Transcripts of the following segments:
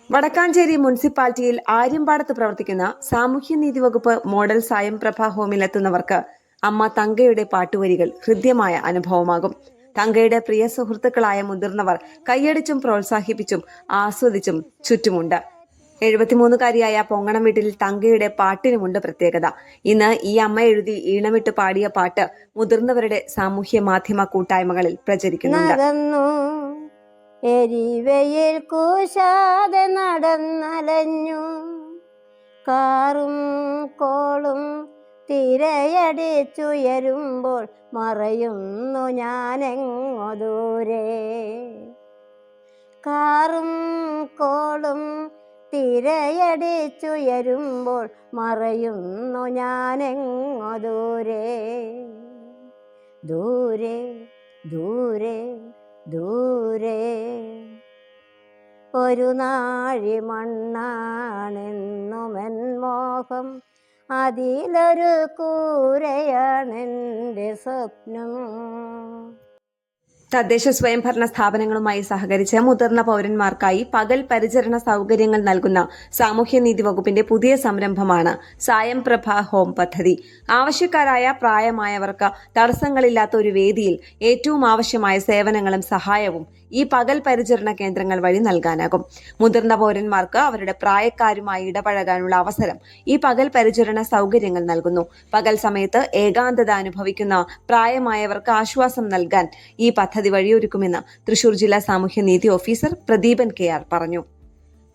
വടക്കാഞ്ചേരി മുനിസിപ്പാലിറ്റിയിൽ ആര്യമ്പാടത്ത് പ്രവർത്തിക്കുന്ന സാമൂഹ്യനീതി വകുപ്പ് മോഡൽ സായം പ്രഭ ഹോമിലെത്തുന്നവർക്ക് അമ്മ തങ്കയുടെ പാട്ടുവരികൾ ഹൃദ്യമായ അനുഭവമാകും. തങ്കയുടെ പ്രിയ സുഹൃത്തുക്കളായ മുതിർന്നവർ കൈയടിച്ചും പ്രോത്സാഹിപ്പിച്ചും ആസ്വദിച്ചും ചുറ്റുമുണ്ട്. 73കാരിയായ പൊങ്ങണം വീട്ടിൽ തങ്കയുടെ പാട്ടിനുമുണ്ട് പ്രത്യേകത. ഇന്ന് ഈ അമ്മ എഴുതി ഈണമിട്ട് പാടിയ പാട്ട് മുതിർന്നവരുടെ സാമൂഹ്യ മാധ്യമ കൂട്ടായ്മകളിൽ പ്രചരിക്കുന്നുണ്ട്. എരിവയിൽ കൂശാതെ നടന്നലഞ്ഞു, കാറും കോളും തിരയടിച്ചുയരുമ്പോൾ മറയുന്നു ഞാനെങ്ങോ ദൂരെ. കാറും കോളും തിരയടിച്ചുയരുമ്പോൾ മറയുന്നു ഞാനെങ്ങോ ദൂരെ. ദൂരെ ദൂരെ ദൂരെ ഒരു നാഴി മണ്ണാണെന്നുമെൻ മോഹം, അതിലൊരു കൂരയാണെൻ്റെ സ്വപ്നം. തദ്ദേശ സ്വയംഭരണ സ്ഥാപനങ്ങളുമായി സഹകരിച്ച് മുതിർന്ന പൌരന്മാർക്കായി പകൽ പരിചരണ സൌകര്യങ്ങൾ നൽകുന്ന സാമൂഹ്യനീതി വകുപ്പിന്റെ പുതിയ സംരംഭമാണ് സായം പ്രഭ ഹോം പദ്ധതി. ആവശ്യക്കാരായ പ്രായമായവർക്ക് തടസ്സങ്ങളില്ലാത്ത ഒരു വേദിയിൽ ഏറ്റവും ആവശ്യമായ സേവനങ്ങളും സഹായവും ഈ പകൽ പരിചരണ കേന്ദ്രങ്ങൾ വഴി നൽകാനാകും. മുതിർന്ന പൌരന്മാർക്ക് അവരുടെ പ്രായക്കാരുമായി ഇടപഴകാനുള്ള അവസരം ഈ പകൽ പരിചരണ സൌകര്യങ്ങൾ നൽകുന്നു. പകൽ സമയത്ത് ഏകാന്തത അനുഭവിക്കുന്ന പ്രായമായവർക്ക് ആശ്വാസം നൽകാൻ ഈ പദ്ധതി വഴിയൊരുക്കുമെന്ന് തൃശൂർ ജില്ലാ സാമൂഹ്യനീതി ഓഫീസർ പ്രദീപൻ KR പറഞ്ഞു.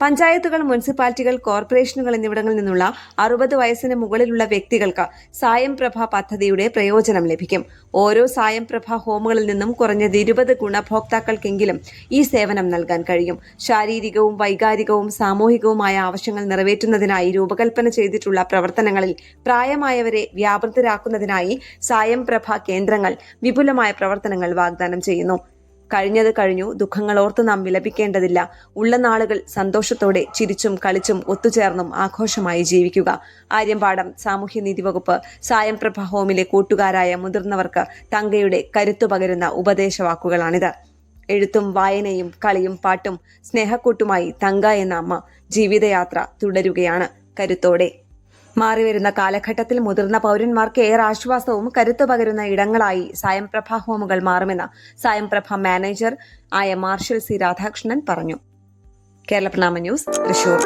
പഞ്ചായത്തുകൾ, മുനിസിപ്പാലിറ്റികൾ, കോർപ്പറേഷനുകൾ എന്നിവിടങ്ങളിൽ നിന്നുള്ള 60 വയസ്സിന് മുകളിലുള്ള വ്യക്തികൾക്ക് സായം പ്രഭ പദ്ധതിയുടെ പ്രയോജനം ലഭിക്കും. ഓരോ സായം പ്രഭ ഹോമുകളിൽ നിന്നും കുറഞ്ഞത് 20 ഗുണഭോക്താക്കൾക്കെങ്കിലും ഈ സേവനം നൽകാൻ കഴിയും. ശാരീരികവും വൈകാരികവും സാമൂഹികവുമായ ആവശ്യങ്ങൾ നിറവേറ്റുന്നതിനായി രൂപകൽപ്പന ചെയ്തിട്ടുള്ള പ്രവർത്തനങ്ങളിൽ പ്രായമായവരെ വ്യാപൃതരാക്കുന്നതിനായി സായം പ്രഭ കേന്ദ്രങ്ങൾ വിപുലമായ പ്രവർത്തനങ്ങൾ വാഗ്ദാനം ചെയ്യുന്നു. കഴിഞ്ഞത് കഴിഞ്ഞു, ദുഃഖങ്ങൾ ഓർത്ത് നാം വിലപിക്കേണ്ടതില്ല. ഉള്ള നാളുകൾ സന്തോഷത്തോടെ ചിരിച്ചും കളിച്ചും ഒത്തുചേർന്നും ആഘോഷമായി ജീവിക്കുക. ആര്യമ്പാടം സാമൂഹ്യനീതി വകുപ്പ് സായം പ്രഭ ഹോമിലെ കൂട്ടുകാരായ മുതിർന്നവർക്ക് തങ്കയുടെ കരുത്തു പകരുന്ന ഉപദേശവാക്കുകളാണിത്. എഴുത്തും വായനയും കളിയും പാട്ടും സ്നേഹക്കൂട്ടുമായി തങ്ക എന്ന അമ്മ ജീവിതയാത്ര തുടരുകയാണ് കരുത്തോടെ. മാറിവരുന്ന കാലഘട്ടത്തിൽ മുതിർന്ന പൌരന്മാർക്ക് ഏറെ ആശ്വാസവും കരുത്തു പകരുന്ന ഇടങ്ങളായി സായം പ്രഭ ഹോമുകൾ മാറുമെന്ന് സായം പ്രഭ മാനേജർ ആയ മാർഷൽ C. രാധാകൃഷ്ണൻ പറഞ്ഞു. കേരള പ്രണാമ ന്യൂസ്, തൃശൂർ.